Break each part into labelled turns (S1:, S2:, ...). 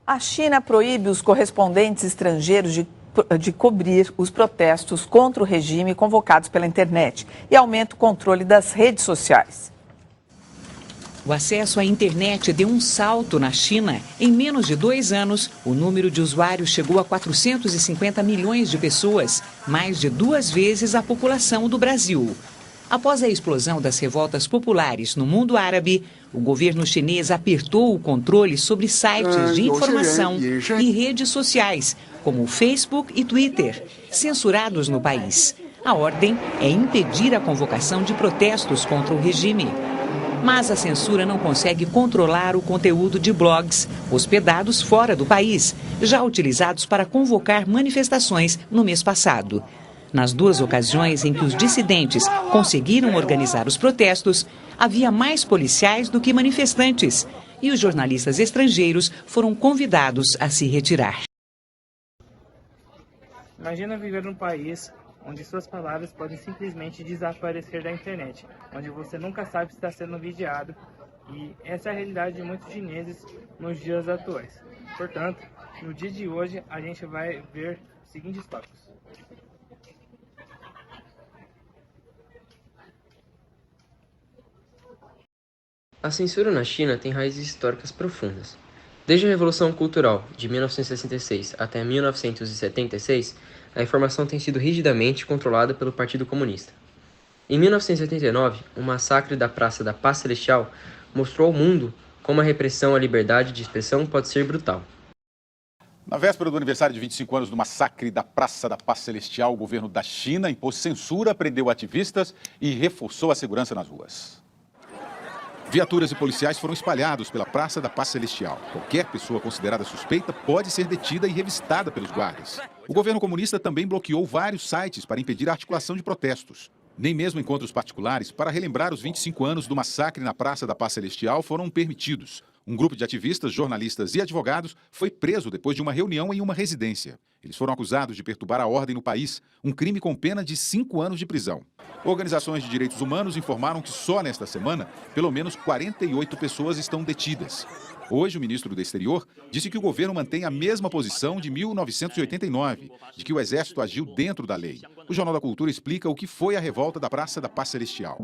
S1: A China proíbe os correspondentes estrangeiros de cobrir os protestos contra o regime convocados pela internet e aumenta o controle das redes sociais.
S2: O acesso à internet deu um salto na China. Em menos de 2 anos, o número de usuários chegou a 450 milhões de pessoas, mais de 2 vezes a população do Brasil. Após a explosão das revoltas populares no mundo árabe, o governo chinês apertou o controle sobre sites de informação e redes sociais, como o Facebook e Twitter, censurados no país. A ordem é impedir a convocação de protestos contra o regime. Mas a censura não consegue controlar o conteúdo de blogs hospedados fora do país, já utilizados para convocar manifestações no mês passado. Nas 2 ocasiões em que os dissidentes conseguiram organizar os protestos, havia mais policiais do que manifestantes, e os jornalistas estrangeiros foram convidados a se retirar.
S3: Imagina viver num país onde suas palavras podem simplesmente desaparecer da internet, onde você nunca sabe se está sendo vigiado, e essa é a realidade de muitos chineses nos dias atuais. Portanto, no dia de hoje, a gente vai ver os seguintes tópicos.
S4: A censura na China tem raízes históricas profundas. Desde a Revolução Cultural de 1966 até 1976, a informação tem sido rigidamente controlada pelo Partido Comunista. Em 1989, o massacre da Praça da Paz Celestial mostrou ao mundo como a repressão à liberdade de expressão pode ser brutal.
S5: Na véspera do aniversário de 25 anos do massacre da Praça da Paz Celestial, o governo da China impôs censura, prendeu ativistas e reforçou a segurança nas ruas. Viaturas e policiais foram espalhados pela Praça da Paz Celestial. Qualquer pessoa considerada suspeita pode ser detida e revistada pelos guardas. O governo comunista também bloqueou vários sites para impedir a articulação de protestos. Nem mesmo encontros particulares para relembrar os 25 anos do massacre na Praça da Paz Celestial foram permitidos. Um grupo de ativistas, jornalistas e advogados foi preso depois de uma reunião em uma residência. Eles foram acusados de perturbar a ordem no país, um crime com pena de 5 anos de prisão. Organizações de direitos humanos informaram que só nesta semana, pelo menos 48 pessoas estão detidas. Hoje, o ministro do Exterior disse que o governo mantém a mesma posição de 1989, de que o exército agiu dentro da lei. O Jornal da Cultura explica o que foi a revolta da Praça da Paz Celestial.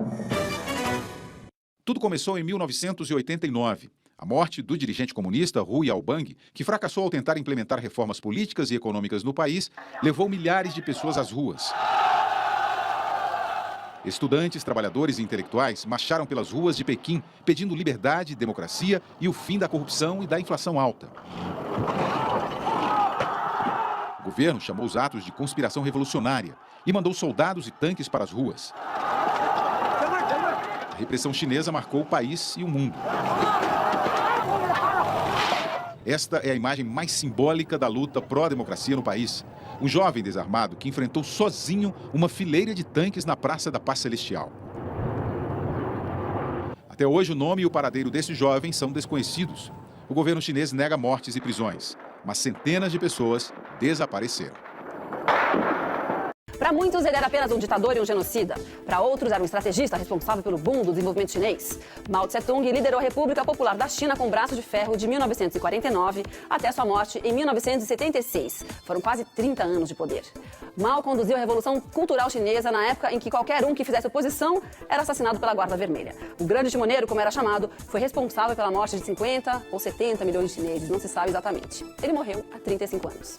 S5: Tudo começou em 1989. A morte do dirigente comunista Hu Yaobang, que fracassou ao tentar implementar reformas políticas e econômicas no país, levou milhares de pessoas às ruas. Estudantes, trabalhadores e intelectuais marcharam pelas ruas de Pequim, pedindo liberdade, democracia e o fim da corrupção e da inflação alta. O governo chamou os atos de conspiração revolucionária e mandou soldados e tanques para as ruas. A repressão chinesa marcou o país e o mundo. Esta é a imagem mais simbólica da luta pró-democracia no país. Um jovem desarmado que enfrentou sozinho uma fileira de tanques na Praça da Paz Celestial. Até hoje, o nome e o paradeiro desse jovem são desconhecidos. O governo chinês nega mortes e prisões, mas centenas de pessoas desapareceram.
S6: Para muitos, ele era apenas um ditador e um genocida. Para outros, era um estrategista responsável pelo boom do desenvolvimento chinês. Mao Tse-tung liderou a República Popular da China com braço de ferro de 1949 até sua morte em 1976. Foram quase 30 anos de poder. Mao conduziu a Revolução Cultural Chinesa na época em que qualquer um que fizesse oposição era assassinado pela Guarda Vermelha. O Grande Timoneiro, como era chamado, foi responsável pela morte de 50 ou 70 milhões de chineses, não se sabe exatamente. Ele morreu há 35 anos.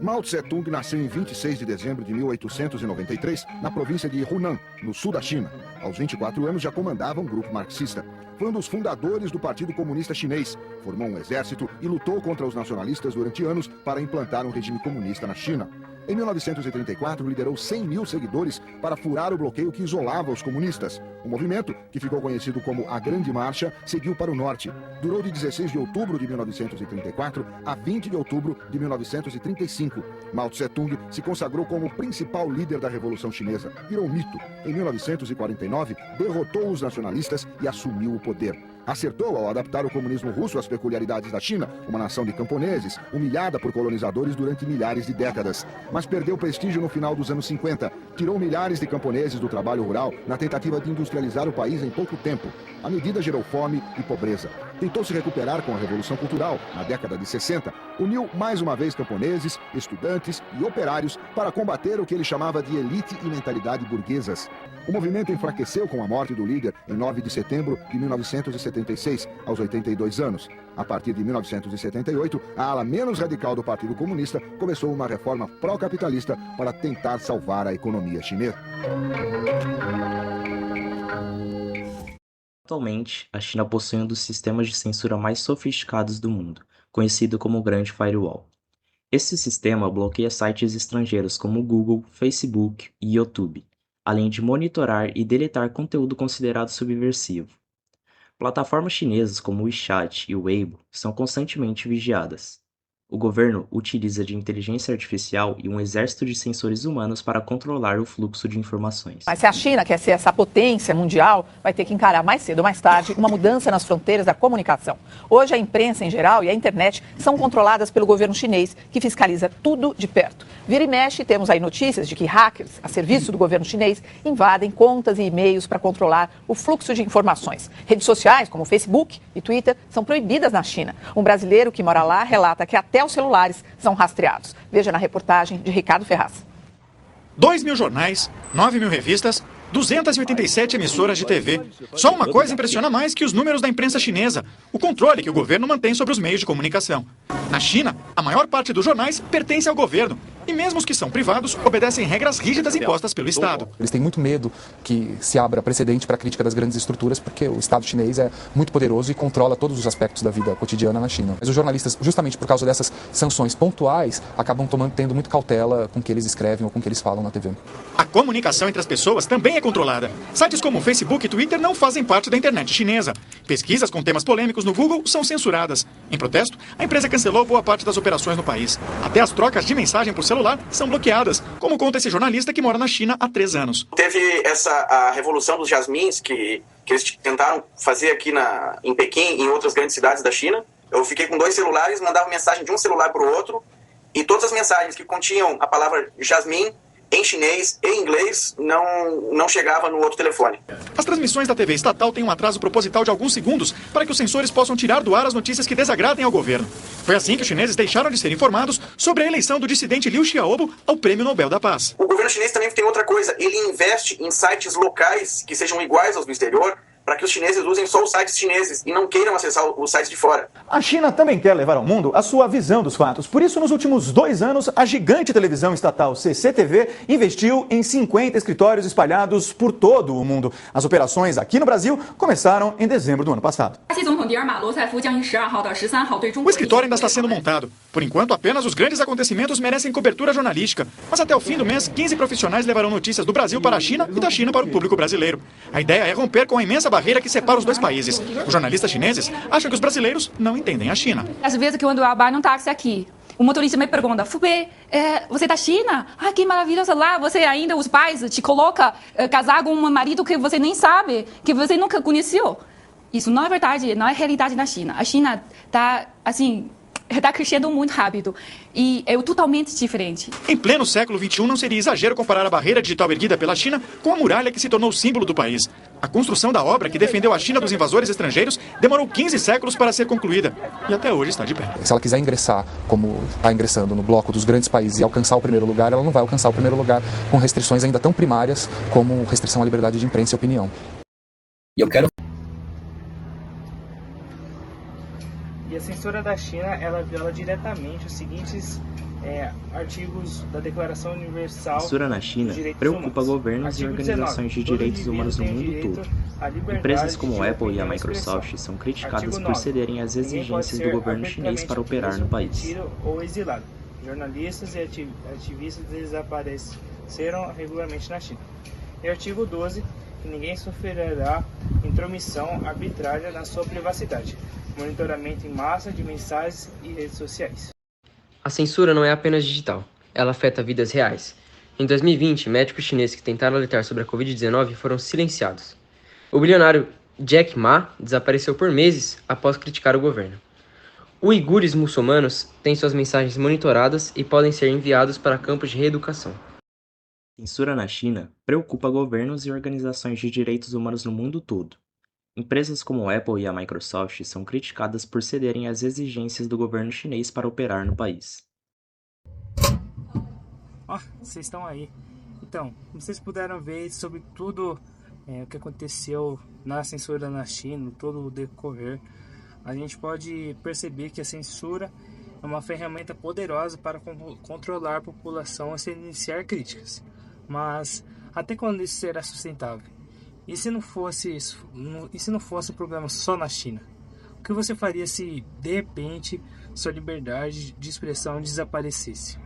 S7: Mao Tse-tung nasceu em 26 de dezembro de 1893, na província de Hunan, no sul da China. Aos 24 anos já comandava um grupo marxista. Foi um dos fundadores do Partido Comunista Chinês, formou um exército e lutou contra os nacionalistas durante anos para implantar um regime comunista na China. Em 1934, liderou 100 mil seguidores para furar o bloqueio que isolava os comunistas. O movimento, que ficou conhecido como a Grande Marcha, seguiu para o norte. Durou de 16 de outubro de 1934 a 20 de outubro de 1935. Mao Tse-tung se consagrou como o principal líder da Revolução Chinesa. Virou mito. Em 1949, derrotou os nacionalistas e assumiu o poder. Acertou ao adaptar o comunismo russo às peculiaridades da China, uma nação de camponeses, humilhada por colonizadores durante milhares de décadas. Mas perdeu prestígio no final dos anos 50. Tirou milhares de camponeses do trabalho rural na tentativa de industrializar o país em pouco tempo. A medida gerou fome e pobreza. tentou se recuperar com a Revolução Cultural, na década de 60. Uniu mais uma vez camponeses, estudantes e operários para combater o que ele chamava de elite e mentalidade burguesas. O movimento enfraqueceu com a morte do líder em 9 de setembro de 1976, aos 82 anos. A partir de 1978, a ala menos radical do Partido Comunista começou uma reforma pró-capitalista para tentar salvar a economia chinesa.
S8: Atualmente, a China possui um dos sistemas de censura mais sofisticados do mundo, conhecido como Grande Firewall. Esse sistema bloqueia sites estrangeiros como Google, Facebook e YouTube, além de monitorar e deletar conteúdo considerado subversivo. Plataformas chinesas como o WeChat e o Weibo são constantemente vigiadas. O governo utiliza de inteligência artificial e um exército de sensores humanos para controlar o fluxo de informações.
S1: Mas se a China quer ser essa potência mundial, vai ter que encarar mais cedo ou mais tarde uma mudança nas fronteiras da comunicação. Hoje a imprensa em geral e a internet são controladas pelo governo chinês, que fiscaliza tudo de perto. Vira e mexe, temos aí notícias de que hackers, a serviço do governo chinês, invadem contas e e-mails para controlar o fluxo de informações. Redes sociais, como Facebook e Twitter, são proibidas na China. Um brasileiro que mora lá relata que até os celulares são rastreados. Veja na reportagem de Ricardo Ferraz.
S9: 2.000 jornais, 9.000 revistas, 287 emissoras de TV. Só uma coisa impressiona mais que os números da imprensa chinesa: o controle que o governo mantém sobre os meios de comunicação. Na China, a maior parte dos jornais pertence ao governo. E mesmo os que são privados obedecem regras rígidas impostas pelo Estado.
S10: Eles têm muito medo que se abra precedente para a crítica das grandes estruturas, porque o Estado chinês é muito poderoso e controla todos os aspectos da vida cotidiana na China. Mas os jornalistas, justamente por causa dessas sanções pontuais, acabam tendo muito cautela com o que eles escrevem ou com o que eles falam na TV.
S9: A comunicação entre as pessoas também é controlada. Sites como Facebook e Twitter não fazem parte da internet chinesa. Pesquisas com temas polêmicos no Google são censuradas. Em protesto, a empresa cancelou boa parte das operações no país. Até as trocas de mensagem por celular são bloqueadas, como conta esse jornalista que mora na China há 3 anos.
S11: Teve a revolução dos jasmins que eles tentaram fazer aqui em Pequim e em outras grandes cidades da China. Eu fiquei com 2 celulares, mandava mensagem de um celular para o outro, e todas as mensagens que continham a palavra jasmim em chinês e inglês não chegava no outro telefone.
S9: As transmissões da TV estatal têm um atraso proposital de alguns segundos para que os censores possam tirar do ar as notícias que desagradem ao governo. Foi assim que os chineses deixaram de ser informados sobre a eleição do dissidente Liu Xiaobo ao Prêmio Nobel da Paz.
S11: O governo chinês também tem outra coisa: ele investe em sites locais que sejam iguais aos do exterior, para que os chineses usem só os sites chineses e não queiram acessar os sites de fora.
S12: A China também quer levar ao mundo a sua visão dos fatos. Por isso, nos últimos 2 anos, a gigante televisão estatal CCTV investiu em 50 escritórios espalhados por todo o mundo. As operações aqui no Brasil começaram em dezembro do ano passado.
S9: O escritório ainda está sendo montado. Por enquanto, apenas os grandes acontecimentos merecem cobertura jornalística. Mas até o fim do mês, 15 profissionais levarão notícias do Brasil para a China e da China para o público brasileiro. A ideia é romper com a imensa barreira que separa os 2 países. Os jornalistas chineses acham que os brasileiros não entendem a China.
S13: Às vezes, quando eu abro um táxi aqui, o motorista me pergunta: Fubê, você é da China? Ah, que maravilhoso lá. Você ainda, os pais te colocam casar com um marido que você nem sabe, que você nunca conheceu. Isso não é verdade, não é realidade na China. A China está, assim, está crescendo muito rápido e é totalmente diferente.
S9: Em pleno século XXI, não seria exagero comparar a barreira digital erguida pela China com a muralha que se tornou símbolo do país. A construção da obra que defendeu a China dos invasores estrangeiros demorou 15 séculos para ser concluída e até hoje está de pé.
S10: Se ela quiser ingressar, como está ingressando no bloco dos grandes países, e alcançar o primeiro lugar, ela não vai alcançar o primeiro lugar com restrições ainda tão primárias como restrição à liberdade de imprensa e opinião.
S3: E a censura da China, ela viola diretamente os seguintes artigos da Declaração Universal.
S8: A censura na China preocupa governos e organizações de direitos humanos no mundo todo. Empresas como a Apple e a Microsoft são criticadas por cederem às exigências do governo chinês para operar no país.
S3: Ou exilado. Jornalistas e ativistas desapareceram regularmente na China. E artigo 12, que ninguém sofrerá intromissão arbitrária na sua privacidade. Monitoramento em massa de mensagens e redes sociais.
S4: A censura não é apenas digital, ela afeta vidas reais. Em 2020, médicos chineses que tentaram alertar sobre a Covid-19 foram silenciados. O bilionário Jack Ma desapareceu por meses após criticar o governo. Uigures muçulmanos têm suas mensagens monitoradas e podem ser enviados para campos de reeducação.
S8: A censura na China preocupa governos e organizações de direitos humanos no mundo todo. Empresas como a Apple e a Microsoft são criticadas por cederem às exigências do governo chinês para operar no país.
S3: Vocês estão aí. Então, vocês puderam ver sobre tudo o que aconteceu na censura na China, todo o decorrer. A gente pode perceber que a censura é uma ferramenta poderosa para controlar a população sem iniciar críticas. Mas até quando isso será sustentável? E se não fosse isso? E se não fosse um problema só na China? O que você faria se, de repente, sua liberdade de expressão desaparecesse?